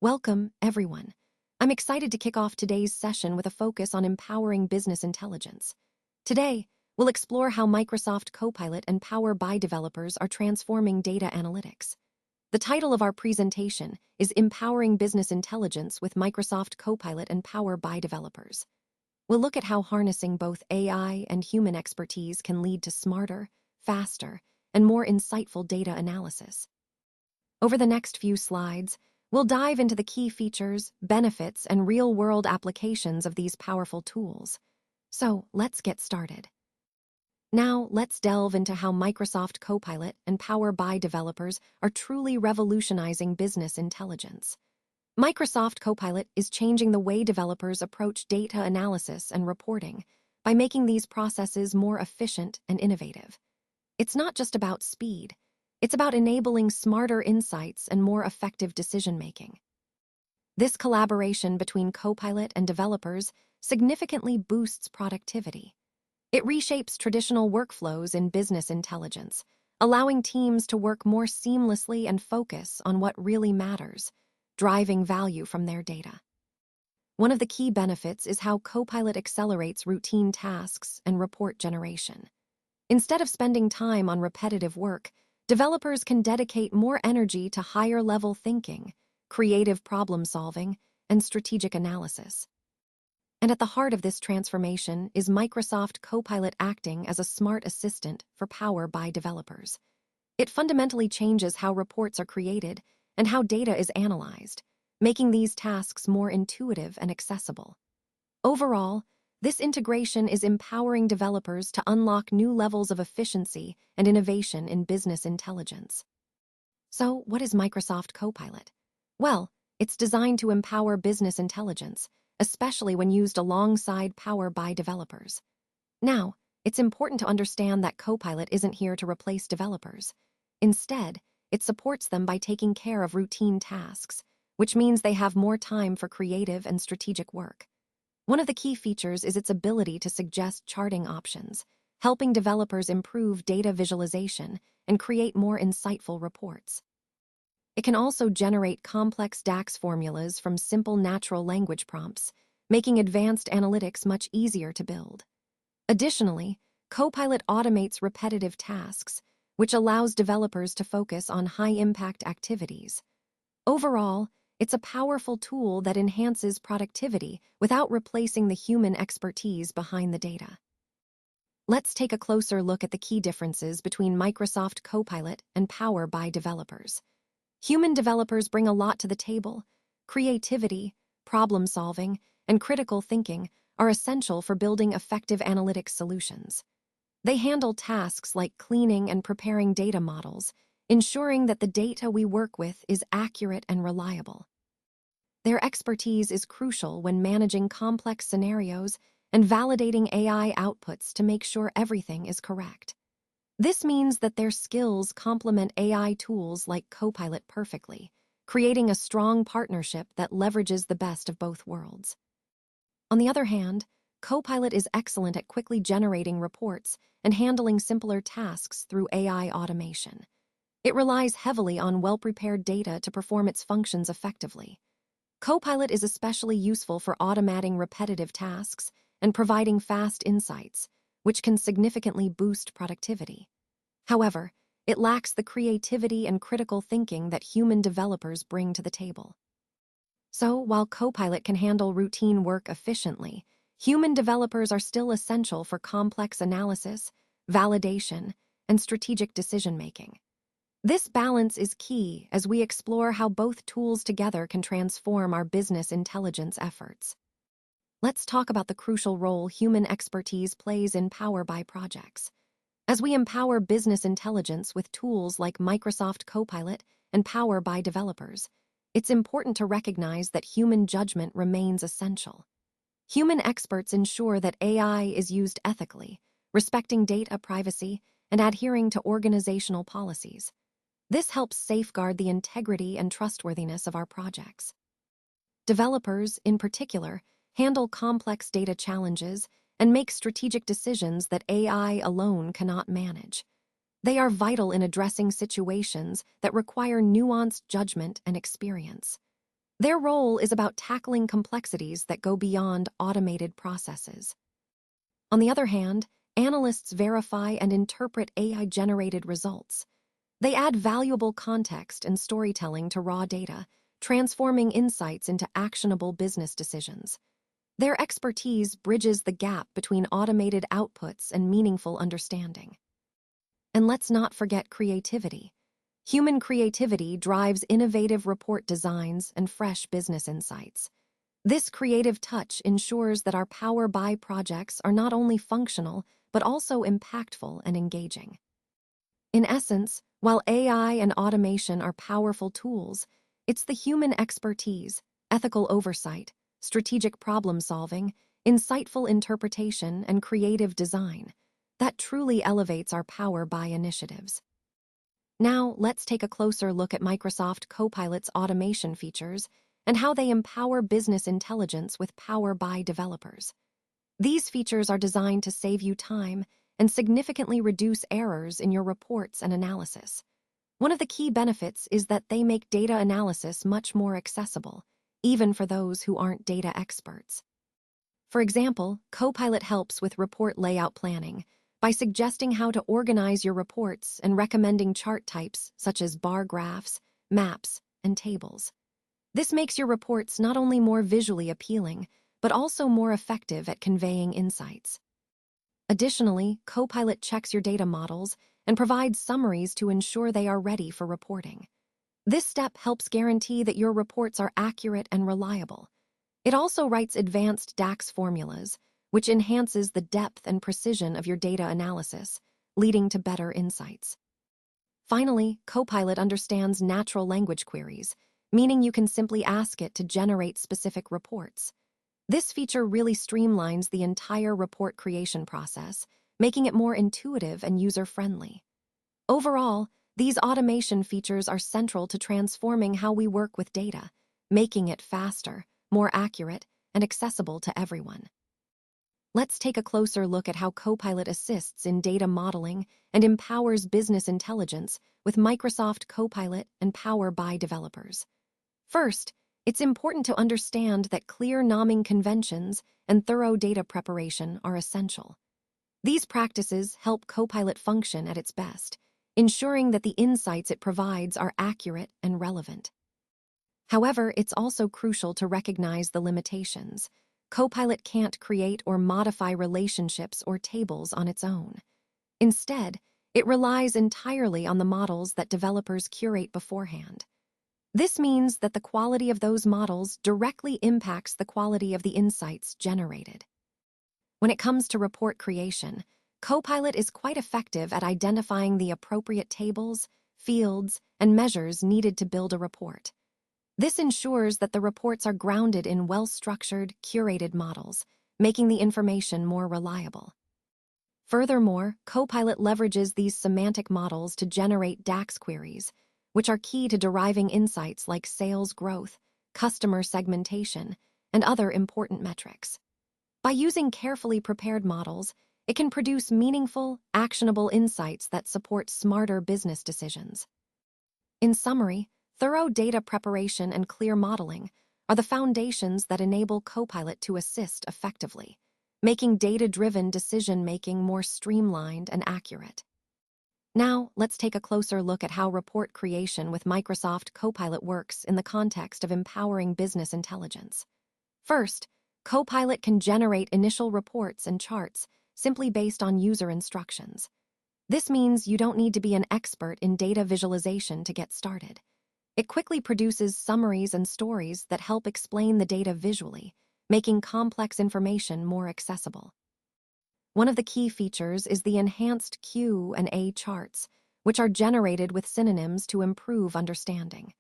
Welcome, everyone. I'm excited to kick off today's session with a focus on empowering business intelligence. Today, we'll explore how Microsoft Copilot and Power BI developers are transforming data analytics. The title of our presentation is Empowering Business Intelligence with Microsoft Copilot and Power BI Developers. We'll look at how harnessing both AI and human expertise can lead to smarter, faster, and more insightful data analysis. Over the next few slides, we'll dive into the key features, benefits, and real-world applications of these powerful tools. So, let's get started. Now, let's delve into how Microsoft Copilot and Power BI developers are truly revolutionizing business intelligence. Microsoft Copilot is changing the way developers approach data analysis and reporting by making these processes more efficient and innovative. It's not just about speed. It's about enabling smarter insights and more effective decision-making. This collaboration between Copilot and developers significantly boosts productivity. It reshapes traditional workflows in business intelligence, allowing teams to work more seamlessly and focus on what really matters, driving value from their data. One of the key benefits is how Copilot accelerates routine tasks and report generation. Instead of spending time on repetitive work, developers can dedicate more energy to higher-level thinking, creative problem-solving, and strategic analysis. And at the heart of this transformation is Microsoft Copilot acting as a smart assistant for Power BI developers. It fundamentally changes how reports are created and how data is analyzed, making these tasks more intuitive and accessible. Overall, this integration is empowering developers to unlock new levels of efficiency and innovation in business intelligence. So, what is Microsoft Copilot? Well, it's designed to empower business intelligence, especially when used alongside Power BI developers. Now, it's important to understand that Copilot isn't here to replace developers. Instead, it supports them by taking care of routine tasks, which means they have more time for creative and strategic work. One of the key features is its ability to suggest charting options, helping developers improve data visualization and create more insightful reports. It can also generate complex DAX formulas from simple natural language prompts, making advanced analytics much easier to build. Additionally, Copilot automates repetitive tasks, which allows developers to focus on high-impact activities. Overall, it's a powerful tool that enhances productivity without replacing the human expertise behind the data. Let's take a closer look at the key differences between Microsoft Copilot and Power BI developers. Human developers bring a lot to the table. Creativity, problem-solving, and critical thinking are essential for building effective analytics solutions. They handle tasks like cleaning and preparing data models, ensuring that the data we work with is accurate and reliable. Their expertise is crucial when managing complex scenarios and validating AI outputs to make sure everything is correct. This means that their skills complement AI tools like Copilot perfectly, creating a strong partnership that leverages the best of both worlds. On the other hand, Copilot is excellent at quickly generating reports and handling simpler tasks through AI automation. It relies heavily on well-prepared data to perform its functions effectively. Copilot is especially useful for automating repetitive tasks and providing fast insights, which can significantly boost productivity. However, it lacks the creativity and critical thinking that human developers bring to the table. So, while Copilot can handle routine work efficiently, human developers are still essential for complex analysis, validation, and strategic decision-making. This balance is key as we explore how both tools together can transform our business intelligence efforts. Let's talk about the crucial role human expertise plays in Power BI projects. As we empower business intelligence with tools like Microsoft Copilot and Power BI developers, it's important to recognize that human judgment remains essential. Human experts ensure that AI is used ethically, respecting data privacy, and adhering to organizational policies. This helps safeguard the integrity and trustworthiness of our projects. Developers, in particular, handle complex data challenges and make strategic decisions that AI alone cannot manage. They are vital in addressing situations that require nuanced judgment and experience. Their role is about tackling complexities that go beyond automated processes. On the other hand, analysts verify and interpret AI-generated results. They add valuable context and storytelling to raw data, transforming insights into actionable business decisions. Their expertise bridges the gap between automated outputs and meaningful understanding. And let's not forget creativity. Human creativity drives innovative report designs and fresh business insights. This creative touch ensures that our Power BI projects are not only functional, but also impactful and engaging. In essence, while AI and automation are powerful tools, it's the human expertise, ethical oversight, strategic problem-solving, insightful interpretation, and creative design that truly elevates our Power BI initiatives. Now, let's take a closer look at Microsoft Copilot's automation features and how they empower business intelligence with Power BI developers. These features are designed to save you time and significantly reduce errors in your reports and analysis. One of the key benefits is that they make data analysis much more accessible, even for those who aren't data experts. For example, Copilot helps with report layout planning by suggesting how to organize your reports and recommending chart types such as bar graphs, maps, and tables. This makes your reports not only more visually appealing, but also more effective at conveying insights. Additionally, Copilot checks your data models and provides summaries to ensure they are ready for reporting. This step helps guarantee that your reports are accurate and reliable. It also writes advanced DAX formulas, which enhances the depth and precision of your data analysis, leading to better insights. Finally, Copilot understands natural language queries, meaning you can simply ask it to generate specific reports. This feature really streamlines the entire report creation process, making it more intuitive and user-friendly. Overall, these automation features are central to transforming how we work with data, making it faster, more accurate, and accessible to everyone. Let's take a closer look at how Copilot assists in data modeling and empowers business intelligence with Microsoft Copilot and Power BI developers. First, it's important to understand that clear naming conventions and thorough data preparation are essential. These practices help Copilot function at its best, ensuring that the insights it provides are accurate and relevant. However, it's also crucial to recognize the limitations. Copilot can't create or modify relationships or tables on its own. Instead, it relies entirely on the models that developers curate beforehand. This means that the quality of those models directly impacts the quality of the insights generated. When it comes to report creation, Copilot is quite effective at identifying the appropriate tables, fields, and measures needed to build a report. This ensures that the reports are grounded in well-structured, curated models, making the information more reliable. Furthermore, Copilot leverages these semantic models to generate DAX queries, which are key to deriving insights like sales growth, customer segmentation, and other important metrics. By using carefully prepared models, it can produce meaningful, actionable insights that support smarter business decisions. In summary, thorough data preparation and clear modeling are the foundations that enable Copilot to assist effectively, making data-driven decision-making more streamlined and accurate. Now, let's take a closer look at how report creation with Microsoft Copilot works in the context of empowering business intelligence. First, Copilot can generate initial reports and charts simply based on user instructions. This means you don't need to be an expert in data visualization to get started. It quickly produces summaries and stories that help explain the data visually, making complex information more accessible. One of the key features is the enhanced Q and A charts, which are generated with synonyms to improve understanding.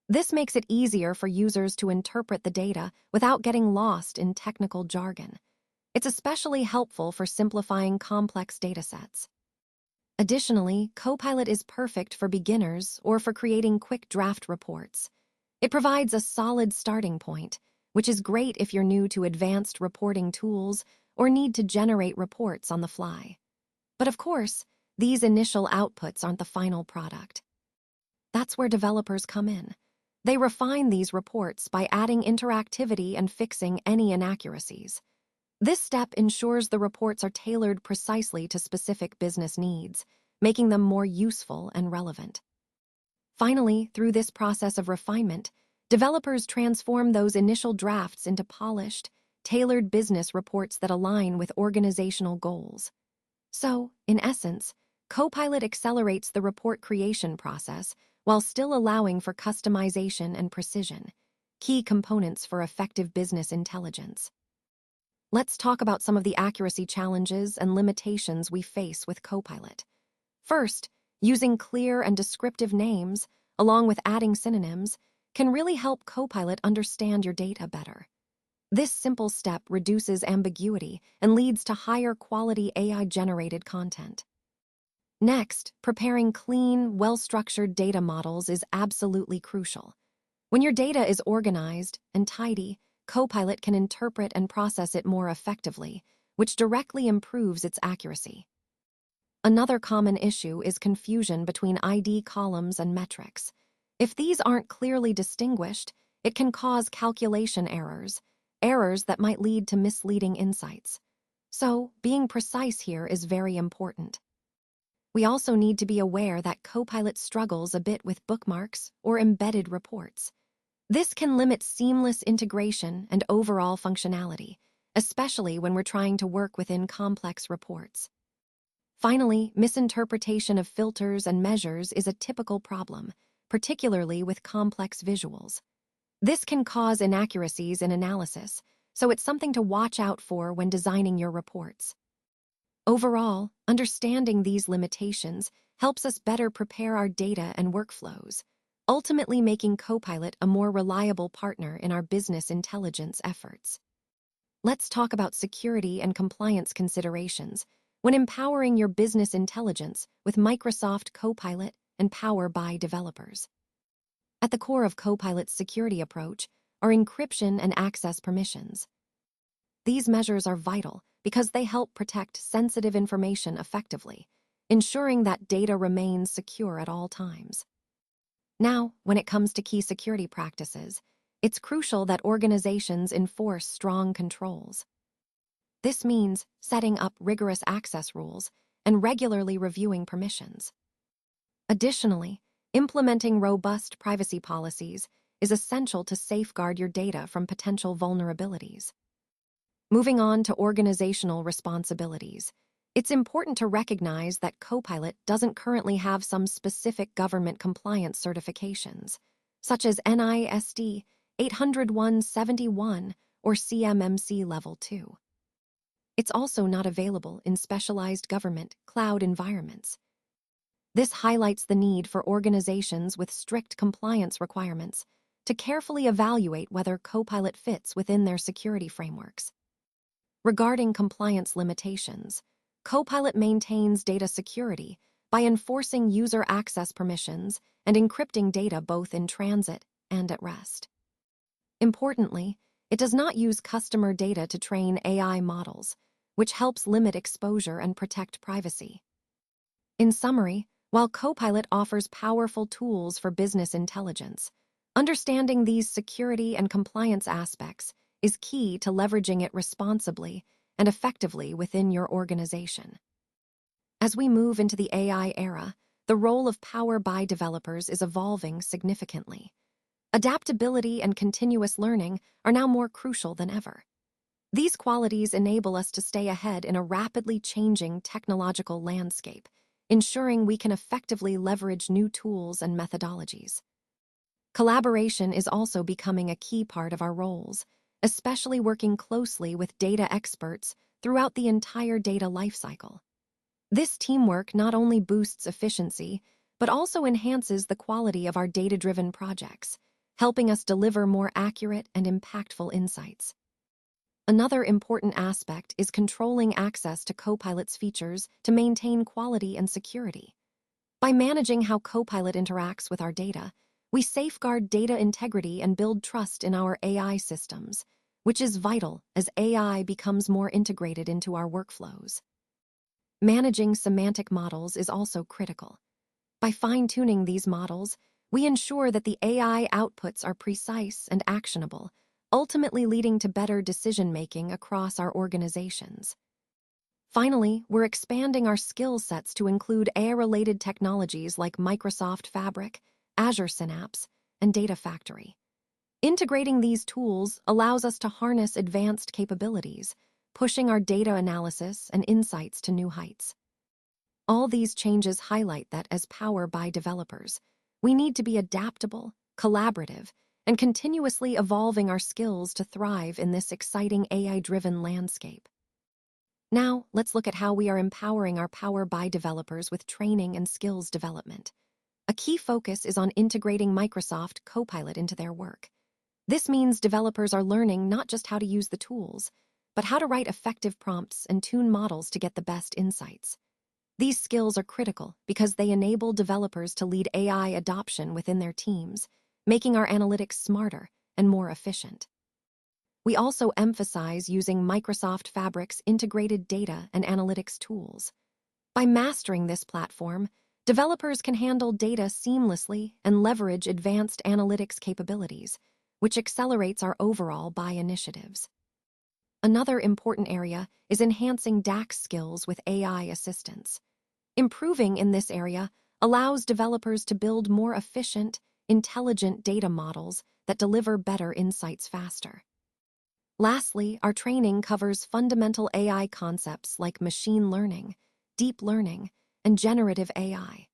This makes it easier for users to interpret the data without getting lost in technical jargon. It's especially helpful for simplifying complex datasets. Additionally, Copilot is perfect for beginners or for creating quick draft reports. It provides a solid starting point, which is great if you're new to advanced reporting tools or need to generate reports on the fly. But of course, these initial outputs aren't the final product. That's where developers come in. They refine these reports by adding interactivity and fixing any inaccuracies. This step ensures the reports are tailored precisely to specific business needs, making them more useful and relevant. Finally, through this process of refinement, developers transform those initial drafts into polished, tailored business reports that align with organizational goals. So, in essence, Copilot accelerates the report creation process while still allowing for customization and precision, key components for effective business intelligence. Let's talk about some of the accuracy challenges and limitations we face with Copilot. First, using clear and descriptive names, along with adding synonyms, can really help Copilot understand your data better. This simple step reduces ambiguity and leads to higher quality AI-generated content. Next, preparing clean, well-structured data models is absolutely crucial. When your data is organized and tidy, Copilot can interpret and process it more effectively, which directly improves its accuracy. Another common issue is confusion between ID columns and metrics. If these aren't clearly distinguished, it can cause calculation errors that might lead to misleading insights. So, being precise here is very important. We also need to be aware that Copilot struggles a bit with bookmarks or embedded reports. This can limit seamless integration and overall functionality, especially when we're trying to work within complex reports. Finally, misinterpretation of filters and measures is a typical problem, particularly with complex visuals. This can cause inaccuracies in analysis, so it's something to watch out for when designing your reports. Overall, understanding these limitations helps us better prepare our data and workflows, ultimately making Copilot a more reliable partner in our business intelligence efforts. Let's talk about security and compliance considerations when empowering your business intelligence with Microsoft Copilot and Power BI developers. At the core of Copilot's security approach are encryption and access permissions. These measures are vital because they help protect sensitive information effectively, ensuring that data remains secure at all times. Now, when it comes to key security practices, it's crucial that organizations enforce strong controls. This means setting up rigorous access rules and regularly reviewing permissions. Additionally, implementing robust privacy policies is essential to safeguard your data from potential vulnerabilities. Moving on to organizational responsibilities, it's important to recognize that Copilot doesn't currently have some specific government compliance certifications, such as NIST 801-71 or CMMC Level 2. It's also not available in specialized government cloud environments. This highlights the need for organizations with strict compliance requirements to carefully evaluate whether Copilot fits within their security frameworks. Regarding compliance limitations, Copilot maintains data security by enforcing user access permissions and encrypting data both in transit and at rest. Importantly, it does not use customer data to train AI models, which helps limit exposure and protect privacy. In summary, while Copilot offers powerful tools for business intelligence, understanding these security and compliance aspects is key to leveraging it responsibly and effectively within your organization. As we move into the AI era, the role of Power BI developers is evolving significantly. Adaptability and continuous learning are now more crucial than ever. These qualities enable us to stay ahead in a rapidly changing technological landscape, ensuring we can effectively leverage new tools and methodologies. Collaboration is also becoming a key part of our roles, especially working closely with data experts throughout the entire data lifecycle. This teamwork not only boosts efficiency, but also enhances the quality of our data-driven projects, helping us deliver more accurate and impactful insights. Another important aspect is controlling access to Copilot's features to maintain quality and security. By managing how Copilot interacts with our data, we safeguard data integrity and build trust in our AI systems, which is vital as AI becomes more integrated into our workflows. Managing semantic models is also critical. By fine-tuning these models, we ensure that the AI outputs are precise and actionable, ultimately leading to better decision-making across our organizations. Finally, we're expanding our skill sets to include AI-related technologies like Microsoft Fabric, Azure Synapse, and Data Factory. Integrating these tools allows us to harness advanced capabilities, pushing our data analysis and insights to new heights. All these changes highlight that as Power BI developers, we need to be adaptable, collaborative, and continuously evolving our skills to thrive in this exciting AI-driven landscape. Now, let's look at how we are empowering our Power BI developers with training and skills development. A key focus is on integrating Microsoft Copilot into their work. This means developers are learning not just how to use the tools, but how to write effective prompts and tune models to get the best insights. These skills are critical because they enable developers to lead AI adoption within their teams, making our analytics smarter and more efficient. We also emphasize using Microsoft Fabric's integrated data and analytics tools. By mastering this platform, developers can handle data seamlessly and leverage advanced analytics capabilities, which accelerates our overall BI initiatives. Another important area is enhancing DAX skills with AI assistance. Improving in this area allows developers to build more efficient, intelligent data models that deliver better insights faster. Lastly, our training covers fundamental AI concepts like machine learning, deep learning, and generative AI.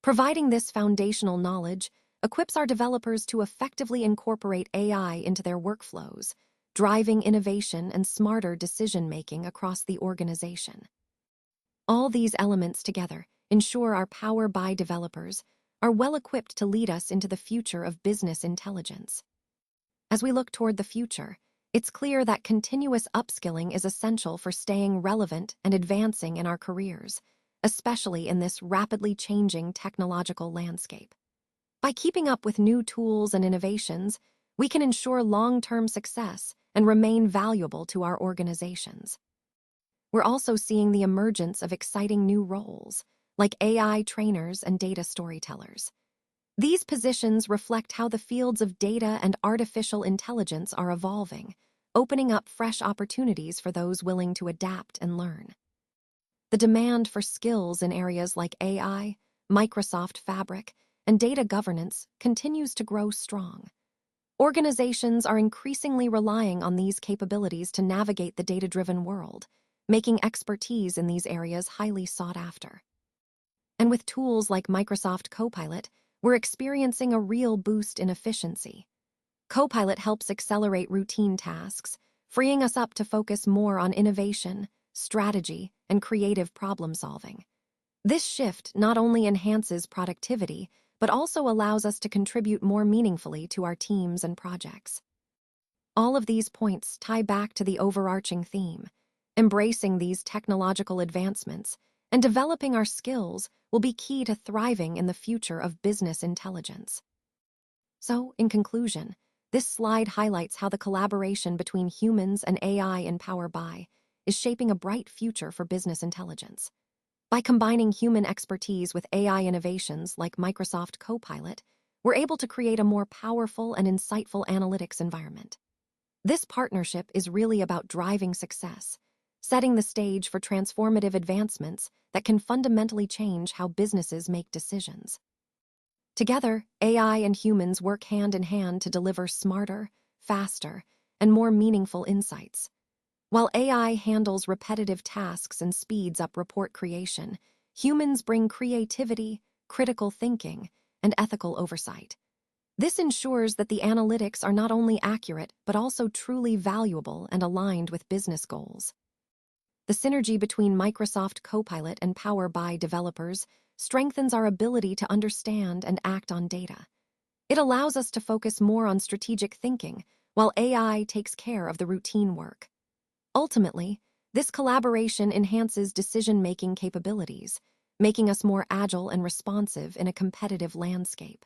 Providing this foundational knowledge equips our developers to effectively incorporate AI into their workflows, driving innovation and smarter decision-making across the organization. All these elements together ensure our Power BI developers are well-equipped to lead us into the future of business intelligence. As we look toward the future, it's clear that continuous upskilling is essential for staying relevant and advancing in our careers, especially in this rapidly changing technological landscape. By keeping up with new tools and innovations, we can ensure long-term success and remain valuable to our organizations. We're also seeing the emergence of exciting new roles, like AI trainers and data storytellers. These positions reflect how the fields of data and artificial intelligence are evolving, opening up fresh opportunities for those willing to adapt and learn. The demand for skills in areas like AI, Microsoft Fabric, and data governance continues to grow strong. Organizations are increasingly relying on these capabilities to navigate the data-driven world, making expertise in these areas highly sought after. And with tools like Microsoft Copilot, we're experiencing a real boost in efficiency. Copilot helps accelerate routine tasks, freeing us up to focus more on innovation, strategy, and creative problem-solving. This shift not only enhances productivity, but also allows us to contribute more meaningfully to our teams and projects. All of these points tie back to the overarching theme. Embracing these technological advancements and developing our skills will be key to thriving in the future of business intelligence. So, in conclusion, this slide highlights how the collaboration between humans and AI in Power BI is shaping a bright future for business intelligence. By combining human expertise with AI innovations like Microsoft Copilot, we're able to create a more powerful and insightful analytics environment. This partnership is really about driving success, setting the stage for transformative advancements that can fundamentally change how businesses make decisions. Together, AI and humans work hand in hand to deliver smarter, faster, and more meaningful insights. While AI handles repetitive tasks and speeds up report creation, humans bring creativity, critical thinking, and ethical oversight. This ensures that the analytics are not only accurate, but also truly valuable and aligned with business goals. The synergy between Microsoft Copilot and Power BI developers strengthens our ability to understand and act on data. It allows us to focus more on strategic thinking, while AI takes care of the routine work. Ultimately, this collaboration enhances decision-making capabilities, making us more agile and responsive in a competitive landscape.